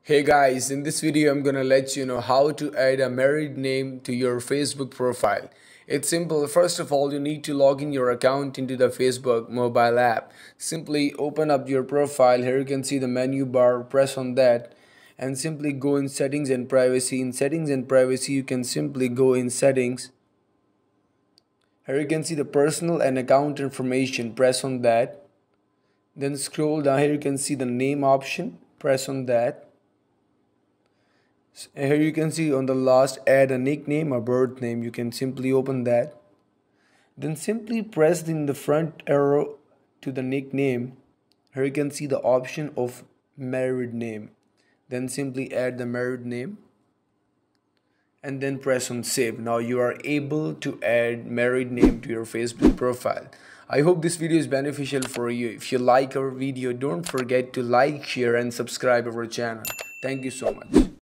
Hey guys, in this video I'm gonna let you know how to add a married name to your Facebook profile. It's simple. First of all, you need to log in your account into the Facebook mobile app. Simply open up your profile. Here you can see the menu bar, press on that and simply go in settings and privacy. In settings and privacy, you can simply go in settings. Here you can see the personal and account information, press on that. Then scroll down, here you can see the name option, press on that. Here you can see on the last, add a nickname or birth name. You can simply open that. Then simply press in the front arrow to the nickname. Here you can see the option of married name. Then simply add the married name and then press on save. Now you are able to add married name to your Facebook profile. I hope this video is beneficial for you. If you like our video, don't forget to like, share and subscribe our channel. Thank you so much.